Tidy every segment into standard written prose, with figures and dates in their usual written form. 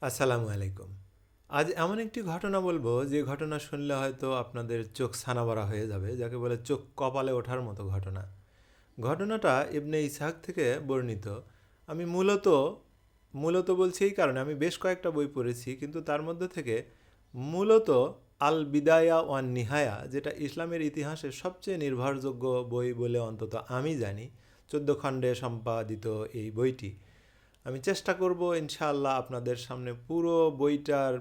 আসসালামু আলাইকুম। আজ এমন একটি ঘটনা বলবো যে ঘটনা শুনলে হয়তো আপনাদের চোখ ছানাবড়া হয়ে যাবে, যাকে বলে চোখ কপালে ওঠার মতো ঘটনা। ঘটনাটা ইবনে ইসহাক থেকে বর্ণিত। আমি মূলত বলছি এই কারণে আমি বেশ কয়েকটা বই পড়েছি, কিন্তু তার মধ্যে থেকে মূলত আল বিদায়া ওয়ান নিহায়া, যেটা ইসলামের ইতিহাসের সবচেয়ে নির্ভরযোগ্য বই বলে অন্তত আমি জানি, 14 খণ্ডে সম্পাদিত এই বইটি, আমি চেষ্টা করব ইনশাআল্লাহ আপনাদের সামনে পুরো বইটার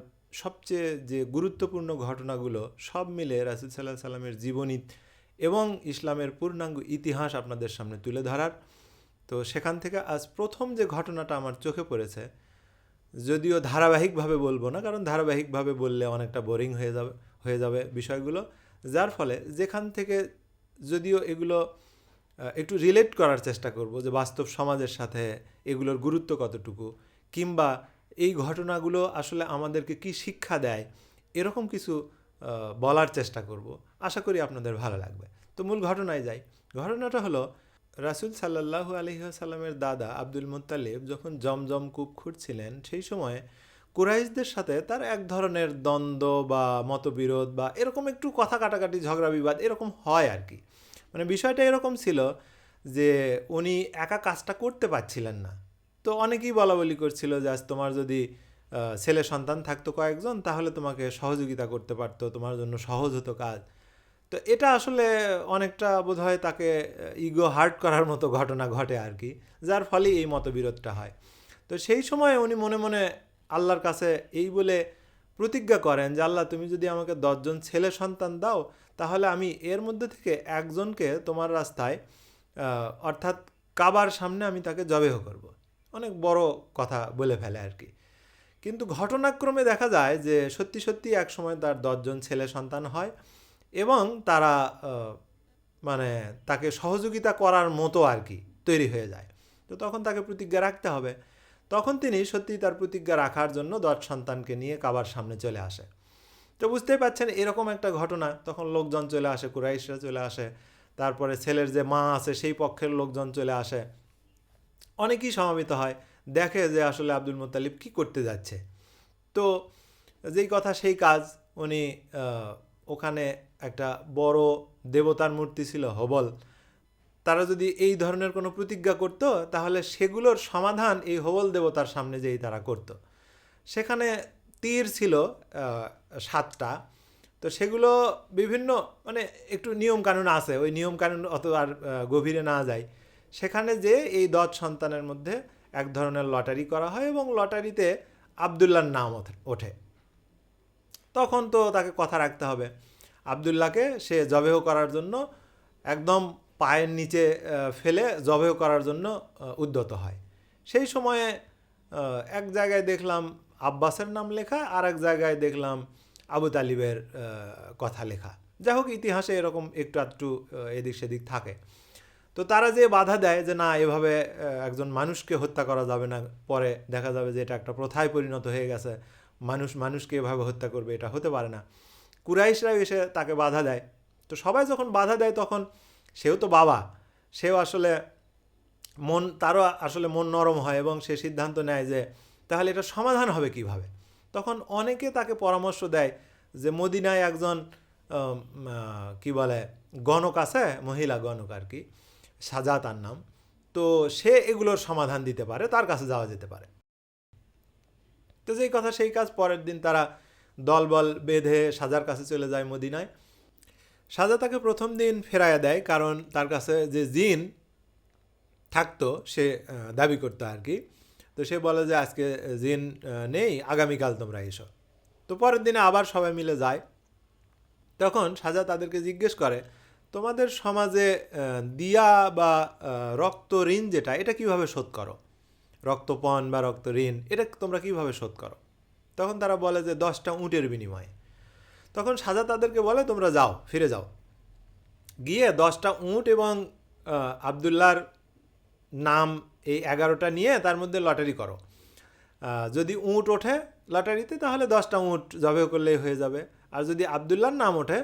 সবচেয়ে যে গুরুত্বপূর্ণ ঘটনাগুলো সব মিলে রাসূল সাল্লাল্লাহু আলাইহি সাল্লামের জীবনী এবং ইসলামের পূর্ণাঙ্গ ইতিহাস আপনাদের সামনে তুলে ধরার। তো সেখান থেকে আজ প্রথম যে ঘটনাটা আমার চোখে পড়েছে, যদিও ধারাবাহিকভাবে বলবো না, কারণ ধারাবাহিকভাবে বললে অনেকটা বোরিং হয়ে যাবে বিষয়গুলো, যার ফলে যেখান থেকে যদিও এগুলো একটু রিলেট করার চেষ্টা করব যে বাস্তব সমাজের সাথে এগুলোর গুরুত্ব কতটুকু, কিংবা এই ঘটনাগুলো আসলে আমাদেরকে কি শিক্ষা দেয়, এরকম কিছু বলার চেষ্টা করব। আশা করি আপনাদের ভালো লাগবে। তো মূল ঘটনায় যাই। ঘটনাটা হলো, রাসূল সাল্লাল্লাহু আলাইহি ওয়াসাল্লামের দাদা আব্দুল মুত্তালিব যখন জমজম কূপ খুঁড়ছিলেন, সেই সময় কুরাইশদের সাথে তার এক ধরনের দ্বন্দ্ব বা মতবিরোধ বা এরকম একটু কথা কাটাকাটি ঝগড়া বিবাদ এরকম হয় আর কি। মানে বিষয়টা এরকম ছিল যে উনি একা কাজটা করতে পারছিলেন না। তো অনেকেই বলাবলি করছিল যে আজ তোমার যদি ছেলে সন্তান থাকতো কয়েকজন, তাহলে তোমাকে সহযোগিতা করতে পারতো, তোমার জন্য সহজ হতো কাজ। তো এটা আসলে অনেকটা বোধহয় তাকে ইগো হার্ট করার মতো ঘটনা ঘটে আর কি, যার ফলে এই মতবিরোধটা হয়। তো সেই সময় উনি মনে মনে আল্লাহর কাছে এই বলে প্রতিজ্ঞা করেন যে আল্লাহ, তুমি যদি আমাকে 10জন ছেলে সন্তান দাও, তাহলে আমি এর মধ্যে থেকে একজনকে তোমার রাস্তায় অর্থাৎ কাবার সামনে আমি তাকে জবেহ করব। অনেক বড় কথা বলে ফেলে আর কি। কিন্তু ঘটনাক্রমে দেখা যায় যে সত্যি সত্যি এক সময় তার 10জন ছেলে সন্তান হয় এবং তারা মানে তাকে সহযোগিতা করার মতো আর কি তৈরি হয়ে যায়। তো তখন তাকে প্রতিজ্ঞা রাখতে হবে। তখন তিনি সত্যিই তার প্রতিজ্ঞা রাখার জন্য 10 সন্তানকে নিয়ে কাবার সামনে চলে আসে। তো বুঝতেই পারছেন এরকম একটা ঘটনা, তখন লোকজন চলে আসে, কুরাইশরা চলে আসে, তারপরে ছেলের যে মা আছে সেই পক্ষের লোকজন চলে আসে, অনেকেই সমাবেত হয়, দেখে যে আসলে আব্দুল মুত্তালিব কী করতে যাচ্ছে। তো যেই কথা সেই কাজ, উনি ওখানে একটা বড় দেবতার মূর্তি ছিল হবল, তারা যদি এই ধরনের কোনো প্রতিজ্ঞা করত, তাহলে সেগুলোর সমাধান এই হবল দেবতার সামনে যেই তারা করত। সেখানে তীর ছিল 7টা। তো সেগুলো বিভিন্ন মানে একটু নিয়মকানুন আছে, ওই নিয়মকানুন অত আর গভীরে না যায়। সেখানে যে এই 10 সন্তানের মধ্যে এক ধরনের লটারি করা হয় এবং লটারিতে আবদুল্লাহর নাম ওঠে। তখন তো তাকে কথা রাখতে হবে। আবদুল্লাহকে সে জবেহ করার জন্য একদম পায়ের নিচে ফেলে জবেহ করার জন্য উদ্যত হয়। সেই সময়ে এক জায়গায় দেখলাম আব্বাসের নাম লেখা, আর এক জায়গায় দেখলাম আবু তালিবের কথা লেখা। যাই হোক, ইতিহাসে এরকম একটু আধটু এদিক সেদিক থাকে। তো তারা যে বাধা দেয় যে না, এভাবে একজন মানুষকে হত্যা করা যাবে না, পরে দেখা যাবে যে এটা একটা প্রথায় পরিণত হয়ে গেছে, মানুষ মানুষকে এভাবে হত্যা করবে, এটা হতে পারে না। কুরাইশরা এসে তাকে বাধা দেয়। তো সবাই যখন বাধা দেয়, তখন সেও তো বাবা, সেও আসলে তারও আসলে মন নরম হয় এবং সে সিদ্ধান্ত নেয় যে তাহলে এটা সমাধান হবে কিভাবে। তখন অনেকে তাকে পরামর্শ দেয় যে মদিনায় একজন কি বলে গণক আছে, মহিলা গণক আর কি, সাজা তার নাম। তো সে এগুলোর সমাধান দিতে পারে, তার কাছে যাওয়া যেতে পারে। তো যেই কথা সেই কাজ, পরের দিন তারা দলবল বেঁধে সাজার কাছে চলে যায় মদিনায়। সাজা তাকে প্রথম দিন ফেরাইয়া দেয়, কারণ তার কাছে যে জিন থাকতো সে দাবি করতো আর কি। তো সে বলে যে আজকে জিন নেই, আগামীকাল তোমরা এসো। তো পরের দিনে আবার সবাই মিলে যায়। তখন সাজা তাদেরকে জিজ্ঞেস করে, তোমাদের সমাজে দিয়া বা রক্ত ঋণ যেটা, এটা কিভাবে শোধ করো? রক্তপণ বা রক্ত ঋণ, এটা তোমরা কিভাবে শোধ করো? তখন তারা বলে যে 10টা উটের বিনিময়ে। তখন সাজা তাদেরকে বলে, তোমরা যাও, ফিরে যাও, গিয়ে 10টা উট এবং আবদুল্লাহর নাম এই 11টা নিয়ে তার মধ্যে লটারি করো। যদি উট ওঠে লটারিতে, তাহলে 10টা উট জবেহ করলেই হয়ে যাবে। আর যদি আবদুল্লাহর নাম ওঠে,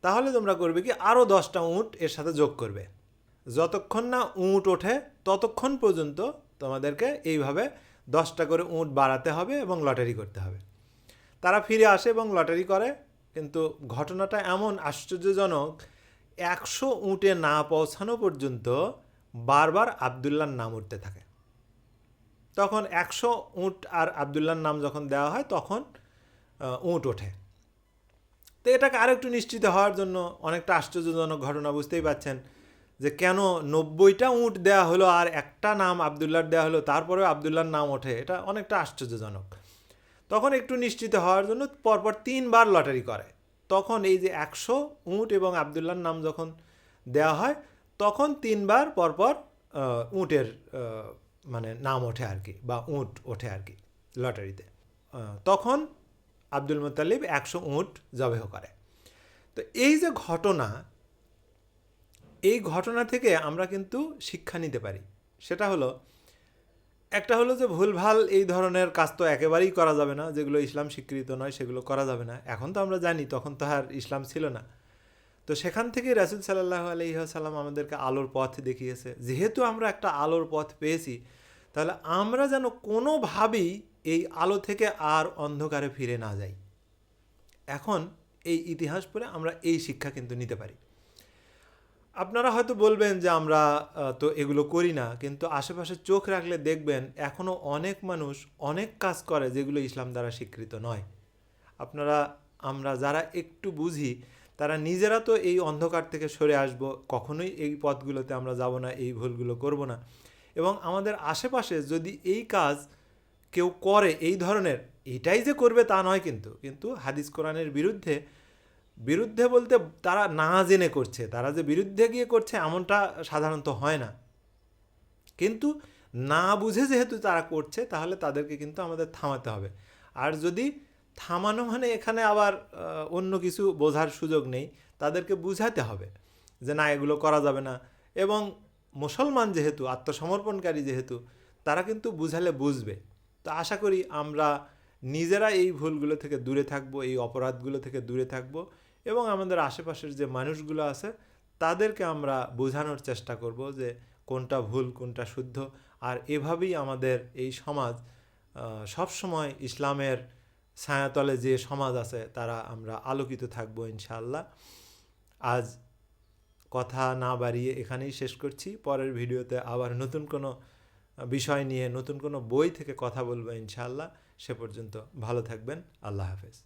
তাহলে তোমরা করবে কি, আরও 10টা উট এর সাথে যোগ করবে। যতক্ষণ না উট ওঠে ততক্ষণ পর্যন্ত তোমাদেরকে এইভাবে 10টা করে উট বাড়াতে হবে এবং লটারি করতে হবে। তারা ফিরে আসে এবং লটারি করে, কিন্তু ঘটনাটা এমন আশ্চর্যজনক, 100 উটে না পৌঁছানো পর্যন্ত বারবার আবদুল্লাহর নাম উঠতে থাকে। তখন 100 উট আর আবদুল্লাহর নাম যখন দেওয়া হয় তখন উট ওঠে। তো এটাকে আরেকটু নিশ্চিত হওয়ার জন্য অনেকটা আশ্চর্যজনক ঘটনা, বুঝতেই পাচ্ছেন যে কেন 90টা উট দেওয়া হলো আর একটা নাম আবদুল্লাহর দেওয়া হলো, তারপরেও আবদুল্লাহর নাম ওঠে, এটা অনেকটা আশ্চর্যজনক। তখন একটু নিশ্চিত হওয়ার জন্য পরপর 3বার লটারি করে। তখন এই যে 100 উট এবং আবদুল্লাহর নাম যখন দেওয়া হয় তখন 3বার পরপর উটের মানে নাম ওঠে আর কি, বা উট ওঠে আর কি লটারিতে। তখন আব্দুল মুত্তালিব 100 উট জবেহ করে। তো এই যে ঘটনা, এই ঘটনা থেকে আমরা কিন্তু শিক্ষা নিতে পারি। সেটা হলো, একটা হলো যে ভুলভাল এই ধরনের কাজ তো একেবারেই করা যাবে না, যেগুলো ইসলাম স্বীকৃত নয় সেগুলো করা যাবে না। এখন তো আমরা জানি, তখন তো আর ইসলাম ছিল না। তো সেখান থেকে রাসূল সাল্লাল্লাহু আলাইহি ওয়াসাল্লাম আমাদেরকে আলোর পথ দেখিয়েছে। যেহেতু আমরা একটা আলোর পথ পেয়েছি, তাহলে আমরা যেন কোনোভাবেই এই আলো থেকে আর অন্ধকারে ফিরে না যাই। এখন এই ইতিহাস পড়ে আমরা এই শিক্ষা কিন্তু নিতে পারি। আপনারা হয়তো বলবেন যে আমরা তো এগুলো করি না, কিন্তু আশেপাশে চোখ রাখলে দেখবেন এখনও অনেক মানুষ অনেক কাজ করে যেগুলো ইসলাম দ্বারা স্বীকৃত নয়। আমরা যারা একটু বুঝি তারা নিজেরা তো এই অন্ধকার থেকে সরে আসব, কখনোই এই পথগুলোতে আমরা যাব না, এই ভুলগুলো করব না। এবং আমাদের আশেপাশে যদি এই কাজ কেউ করে এই ধরনের, এটাই যে করবে তা নয়, কিন্তু হাদিস কোরআনের বিরুদ্ধে বলতে তারা না জেনে করছে, তারা যে বিরুদ্ধে গিয়ে করছে এমনটা সাধারণত হয় না, কিন্তু না বুঝে যেহেতু তারা করছে তাহলে তাদেরকে কিন্তু আমাদের থামাতে হবে। আর যদি থামানো মানে এখানে আবার অন্য কিছু বোঝার সুযোগ নেই, তাদেরকে বুঝাতে হবে যে না, এগুলো করা যাবে না। এবং মুসলমান যেহেতু, আত্মসমর্পণকারী যেহেতু, তারা কিন্তু বুঝালে বুঝবে। তো আশা করি আমরা নিজেরা এই ভুলগুলো থেকে দূরে থাকবো, এই অপরাধগুলো থেকে দূরে থাকবো, এবং আমাদের আশেপাশের যে মানুষগুলো আছে তাদেরকে আমরা বোঝানোর চেষ্টা করব যে কোনটা ভুল কোনটা শুদ্ধ। আর এভাবেই আমাদের এই সমাজ সবসময় ইসলামের ছায়াতলে যে সমাজ আছে তারা আমরা আলোকিত থাকবো ইনশাআল্লাহ। আজ কথা না বাড়িয়ে এখানেই শেষ করছি। পরের ভিডিওতে আবার নতুন কোনো বিষয় নিয়ে, নতুন কোনো বই থেকে কথা বলবো ইনশাআল্লাহ। সে পর্যন্ত ভালো থাকবেন। আল্লাহ হাফেজ।